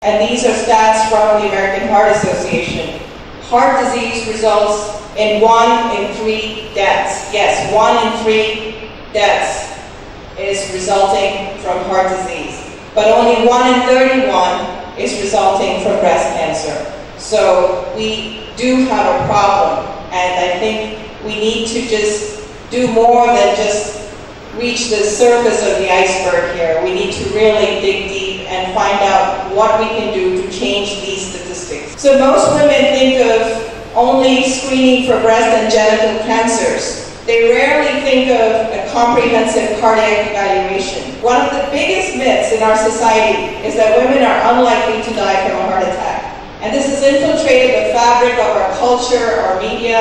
and these are stats from the American Heart Association. Heart disease results in 1 in 3 deaths. Yes, 1 in 3 deaths is resulting from heart disease, but only 1 in 31 is resulting from breast cancer. So we do have a problem, and I think we need to just do more than just reach the surface of the iceberg here. We need to really dig deep and find out what we can do to change these statistics. So most women think of only screening for breast and genital cancers. They rarely think of a comprehensive cardiac evaluation. One of the biggest myths in our society is that women are unlikely to die from a heart attack. And this has infiltrated the fabric of our culture, our media,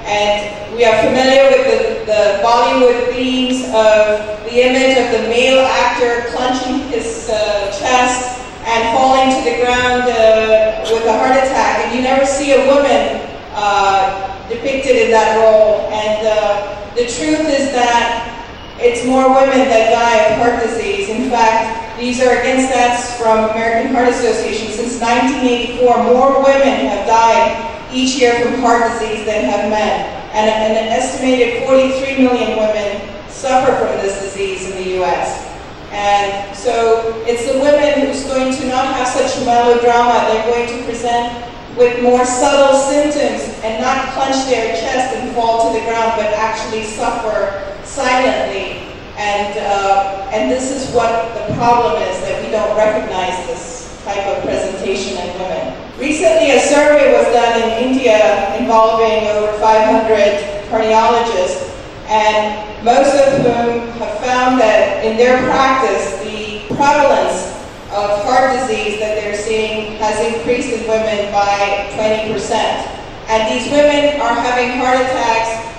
and we are familiar with the Bollywood themes of the image of the male actor clenching his chest and falling to the ground with a heart attack. And you never see a woman depicted in that role. And the truth is that it's more women that die of heart disease. In fact, these are again stats from American Heart Association. Since 1984, more women have died each year from heart disease than have men. And an estimated 43 million women suffer from this disease in the US. And so it's the women who's going to not have such melodrama. They're going to present with more subtle symptoms and not clench their chest and fall to the ground, but actually suffer silently. And this is what the problem is, that we don't recognize this type of presentation in women. Recently, a survey was done in India involving over 500 cardiologists, and most of whom have found that in their practice, the prevalence of heart disease that they're seeing has increased in women by 20%. And these women are having heart attacks,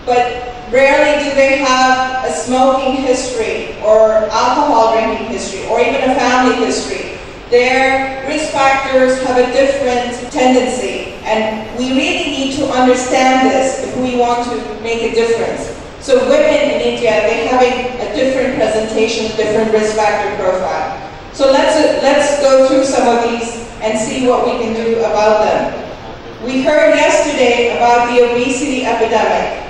but rarely do they have a smoking history or alcohol drinking history or even a family history. Their risk factors have a different tendency, and we really need to understand this if we want to make a difference. So women in India, they're having a different presentation, a different risk factor profile. So let's go through some of these and see what we can do about them. We heard yesterday about the obesity epidemic,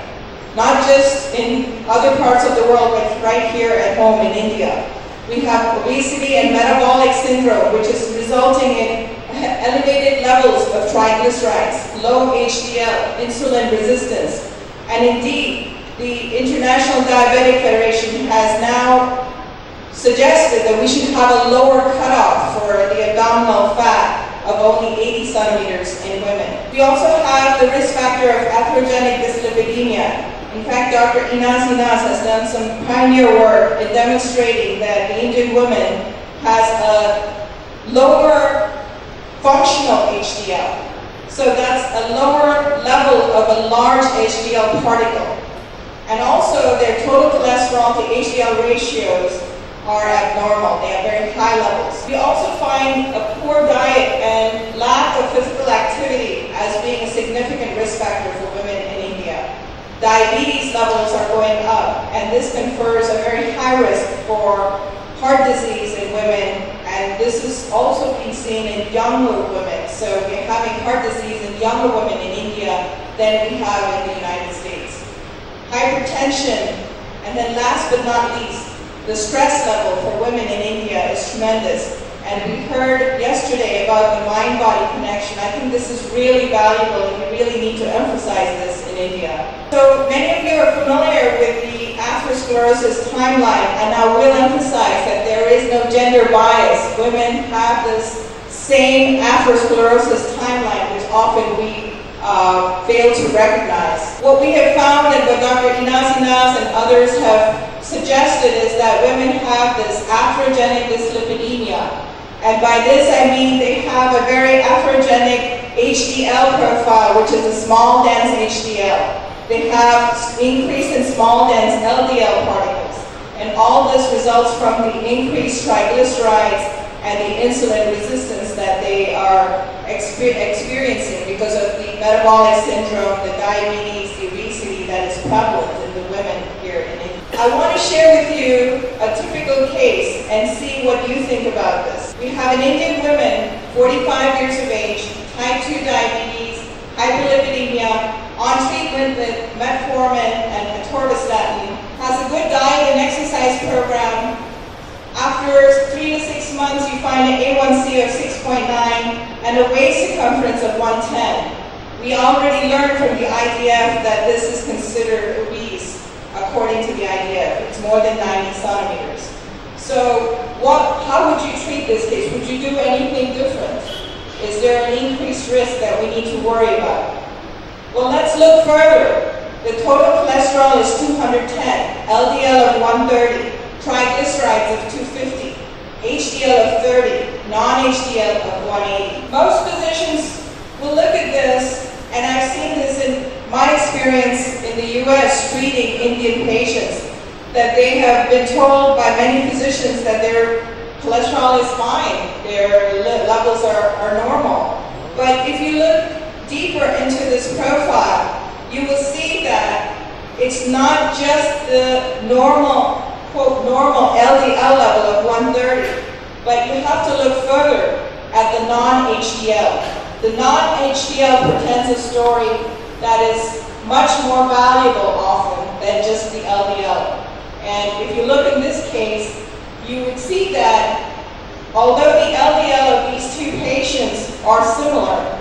not just in other parts of the world, but right here at home in India. We have obesity and metabolic syndrome, which is resulting in elevated levels of triglycerides, low HDL, insulin resistance. And indeed, the International Diabetic Federation has now suggested that we should have a lower cutoff for the abdominal fat of only 80 centimeters in women. We also have the risk factor of atherogenic dyslipidemia. In fact, Dr. Inaz has done some pioneer work in demonstrating that the Indian woman has a lower functional HDL. So that's a lower level of a large HDL particle. And also their total cholesterol to HDL ratios are abnormal. They have very high levels. We also find a poor diet and lack of physical activity as being a significant risk factor for women in India. Diabetes levels are going up, and this confers a very high risk for heart disease in women, and this is also being seen in younger women. So we're having heart disease in younger women in India than we have in the United States. Hypertension, and then last but not least, the stress level for women in India is tremendous. And we heard yesterday about the mind-body connection. I think this is really valuable, and we really need to emphasize this in India. So many of you are familiar with the atherosclerosis timeline, and I will emphasize that there is no gender bias. Women have this same atherosclerosis timeline, which often we fail to recognize. What we have found, and what Dr. Inaz and others have suggested, is that women have this atherogenic dyslipidemia. And by this I mean they have a very atherogenic HDL profile, which is a small dense HDL. They have increase in small dense LDL particles. And all this results from the increased triglycerides and the insulin resistance that they are experiencing because of the metabolic syndrome, the diabetes, the obesity that is prevalent in the women here in India. I want to share with you a typical case and see what you think about this. We have an Indian woman, 45 years of age, type 2 diabetes, hyperlipidemia, on treatment with metformin and atorvastatin, has a good diet and exercise program. After 3 to 6 months, you find an A1C of 6.9 and a waist circumference of 110. We already learned from the IDF that this is considered obese, according to the IDF. It's more than 90 centimeters. So how would you treat this case? Would you do anything different? Is there an increased risk that we need to worry about? Well, let's look further. The total cholesterol is 210, LDL of 130, triglycerides of 250, HDL of 30, non-HDL of 180. Most physicians will look at this, and I've seen this in my experience in the US treating Indian patients, that they have been told by many physicians that their cholesterol is fine, their levels are normal. But if you look deeper into this profile, you will see that it's not just the normal, quote, normal LDL level of 130, but you have to look further at the non-HDL. The non-HDL portends a story that is much more valuable often than just the LDL. And if you look in this case, you would see that although the LDL of these two patients are similar,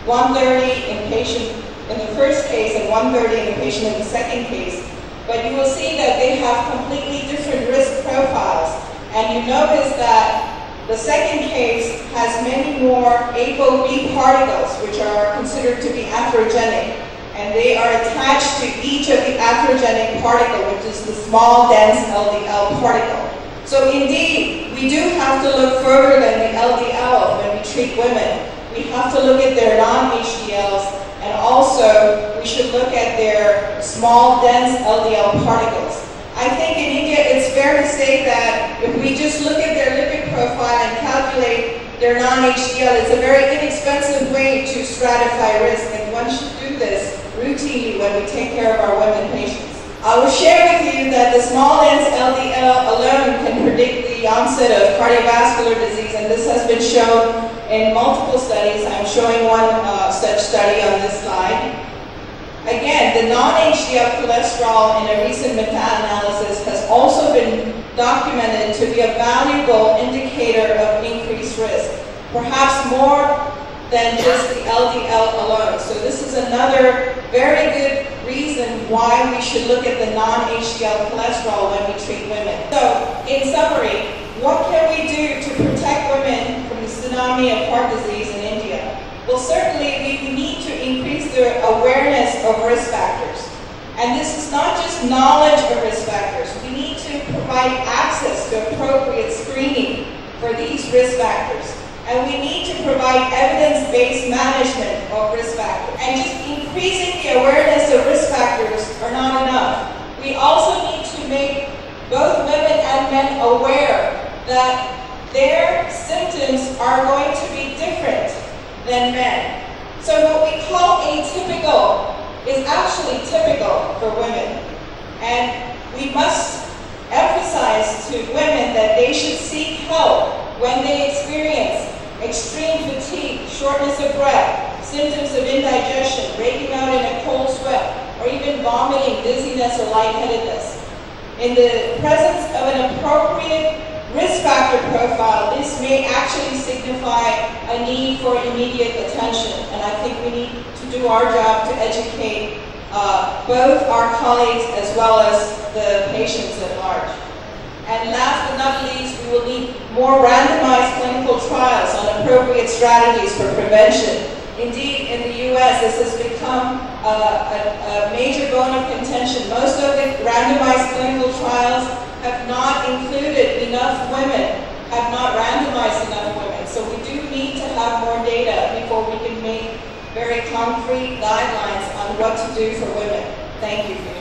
130 in the first case and 130 in the patient in the second case, but you will see that they have completely different risk profiles. And you notice that the second case has many more ApoB particles, which are considered to be atherogenic, and they are attached to each of the atherogenic particle, which is the small, dense LDL particle. So indeed, we do have to look further than the LDL when we treat women. We have to look at their non-HDLs, and also we should look at their small, dense LDL particles. I think in India it's fair to say that if we just look at their lipid profile and calculate their non-HDL, it's a very inexpensive way to stratify risk, and one should do this routinely when we take care of our women patients. I will share with you that the small dense LDL alone can predict the onset of cardiovascular disease, and this has been shown in multiple studies. I'm showing one such study on this slide. Again, the non-HDL cholesterol in a recent meta-analysis has also been documented to be a valuable indicator of increased risk, perhaps more than just the LDL alone. So this is another very good reason why we should look at the non-HDL cholesterol when we treat women. So, in summary, what can we do to protect women from the tsunami of heart disease in India? Well, certainly we need to increase their awareness of risk factors. And this is not just knowledge of risk factors. We need to provide access to appropriate screening for these risk factors. And we need to provide evidence-based management of risk factors. And just increasing the awareness of risk factors are not enough. We also need to make both women and men aware that their symptoms are going to be different than men. So what we call atypical is actually typical for women. And we must emphasize to women that they should seek help when they experience extreme fatigue, shortness of breath, symptoms of indigestion, breaking out in a cold sweat, or even vomiting, dizziness, or lightheadedness. In the presence of an appropriate risk factor profile, this may actually signify a need for immediate attention, and I think we need to do our job to educate both our colleagues as well as the patients at large. And last but not least, we will need more randomized clinical trials on appropriate strategies for prevention. Indeed, in the US, this has become a major bone of contention. Most of the randomized clinical trials have not included enough women, have not randomized enough women. So we do need to have more data before we can make very concrete guidelines on what to do for women. Thank you.